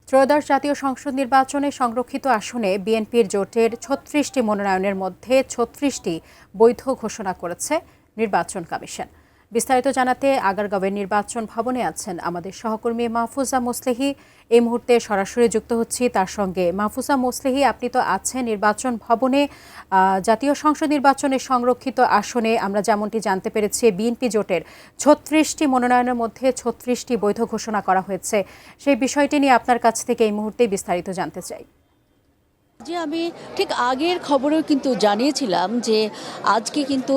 ত্রয়োদশ জাতীয় সংসদ নির্বাচনে সংরক্ষিত আসনে বিএনপির জোটের ৩৬টি মনোনয়নের মধ্যে ৩৬টি বৈধ ঘোষণা করেছে নির্বাচন কমিশন। বিস্তারিত জানাতে আগারগাঁওয়ের নির্বাচন ভবনে আছেন আমাদের সহকর্মী মাহফুজা মোসলেহি। এই মুহূর্তে সরাসরি যুক্ত হচ্ছি তার সঙ্গে। মাহফুজা মোসলেহি, আপনি তো আছেন নির্বাচন ভবনে। জাতীয় সংসদ নির্বাচনের সংরক্ষিত আসনে আমরা যেমনটি জানতে পেরেছি, বিএনপি জোটের ৩৬টি মনোনয়নের মধ্যে ৩৬টি বৈধ ঘোষণা করা হয়েছে। সেই বিষয়টি নিয়ে আপনার কাছ থেকে এই মুহূর্তে বিস্তারিত জানতে চাই। যে আমি ঠিক আগের খবরেও কিন্তু জানিয়েছিলাম যে আজকে কিন্তু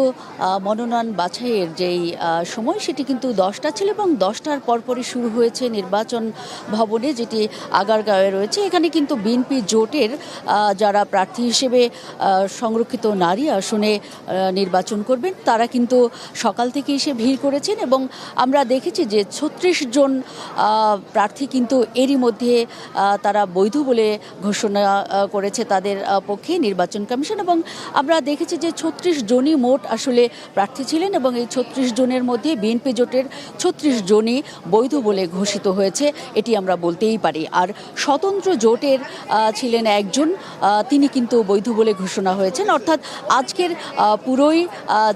মনোনয়ন বাছাইয়ের যেই সময় সেটি কিন্তু 10টা ছিল এবং 10টার পরপরই শুরু হয়েছে নির্বাচন ভবনে, যেটি আগারগাঁওয়ে রয়েছে। এখানে কিন্তু বিএনপি জোটের যারা প্রার্থী হিসেবে সংরক্ষিত নারী আসনে নির্বাচন করবেন তারা কিন্তু সকাল থেকে এসে ভিড় করেছেন এবং আমরা দেখেছি যে 36 জন প্রার্থী কিন্তু এরই মধ্যে তারা বৈধ বলে ঘোষণা করেছে তাদের পক্ষে নির্বাচন কমিশন। এবং আমরা দেখেছি যে 36 জনই মোট আসলে প্রার্থী ছিলেন এবং এই 36 জনের মধ্যে বিএনপি জোটের 36 জনই বৈধ বলে ঘোষিত হয়েছে, এটি আমরা বলতেই পারি। আর স্বতন্ত্র জোটের ছিলেন একজন, তিনি কিন্তু বৈধ বলে ঘোষণা হয়েছেন। অর্থাৎ আজকের পুরোই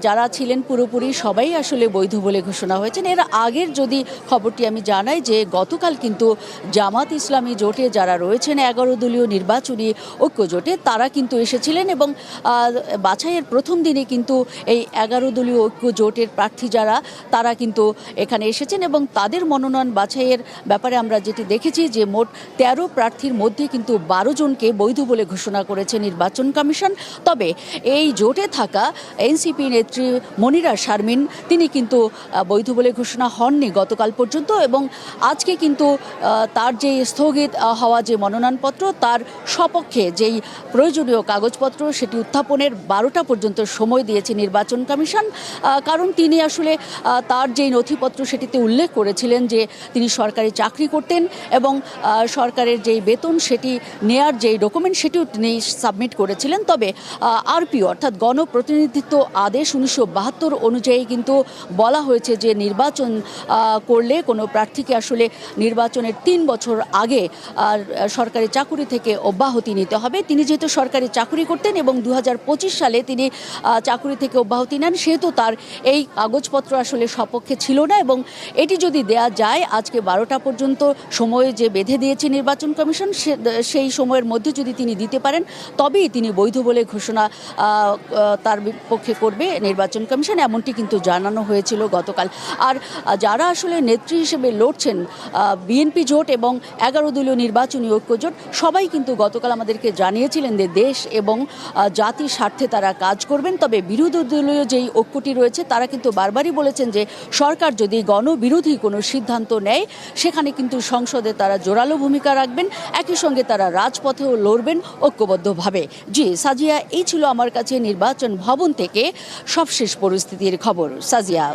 যারা ছিলেন পুরোপুরি সবাই আসলে বৈধ বলে ঘোষণা হয়েছেন। এর আগের যদি খবরটি আমি জানাই যে গতকাল কিন্তু জামাত ইসলামী জোটে যারা রয়েছেন 11 দলীয় নির্বাচনী ঐক্য জোটে তারা কিন্তু এসেছিলেন এবং বাছাইয়ের প্রথম দিনে কিন্তু এই 11 দলীয় ঐক্য জোটের প্রার্থী যারা তারা কিন্তু এখানে এসেছেন এবং তাদের মনোনয়ন বাছাইয়ের ব্যাপারে আমরা যেটি দেখেছি যে মোট 13 প্রার্থীর মধ্যে কিন্তু 12 জনকে বৈধ বলে ঘোষণা করেছে নির্বাচন কমিশন। তবে এই জোটে থাকা এনসিপি নেত্রী মনিরা শারমিন তিনি কিন্তু বৈধ বলে ঘোষণা হননি গতকাল পর্যন্ত এবং আজকে কিন্তু তার যে স্থগিত হওয়া যে মনোনয়নপত্র তার সপক্ষে যেই প্রয়োজনীয় কাগজপত্র সেটি উত্থাপনের 12টা পর্যন্ত সময় দিয়েছে নির্বাচন কমিশন। কারণ তিনি আসলে তার যেই নথিপত্র সেটিতে উল্লেখ করেছিলেন যে তিনি সরকারি চাকরি করতেন এবং সরকারের যেই বেতন সেটি নেয়ার যেই ডকুমেন্ট সেটিও তিনি সাবমিট করেছিলেন। তবে আরপিও অর্থাৎ গণপ্রতিনিধিত্ব আদেশ 1972 অনুযায়ী কিন্তু বলা হয়েছে যে নির্বাচন করলে কোনো প্রার্থীকে আসলে নির্বাচনের 3 বছর আগে সরকারি চাকরি থেকে অব্যাহতি নিতে হবে। তিনি যেহেতু সরকারি চাকরি করতেন এবং 2025 সালে তিনি চাকরি থেকে অব্যাহতি নেন, সেহেতু তার এই কাগজপত্র আসলে সপক্ষে ছিল না এবং এটি যদি দেয়া যায় আজকে 12টা পর্যন্ত সময় যে বেঁধে দিয়েছে নির্বাচন কমিশন সেই সময়ের মধ্যে যদি তিনি দিতে পারেন তবেই তিনি বৈধ বলে ঘোষণা তার পক্ষে করবে নির্বাচন কমিশন, এমনটি কিন্তু জানানো হয়েছিল গতকাল। আর যারা আসলে নেত্রী হিসেবে লড়ছেন বিএনপি জোট এবং 11 দলীয় নির্বাচনী ঐক্য জোট সবাই কিন্তু গতকাল আমাদেরকে জানিয়েছিলেন যে দেশ এবং জাতির স্বার্থে তারা কাজ করবেন। তবে বিরোধী দলীয় যেই ঐক্যটি রয়েছে তারা কিন্তু বারবারই বলেছেন যে সরকার যদি গণবিরোধী কোনো সিদ্ধান্ত নেয় সেখানে কিন্তু সংসদে তারা জোরালো ভূমিকা রাখবেন, একই সঙ্গে তারা রাজপথেও লড়বেন ঐক্যবদ্ধভাবে। জি সাজিয়া, এই ছিল আমার কাছে নির্বাচন ভবন থেকে সবশেষ পরিস্থিতির খবর। সাজিয়া।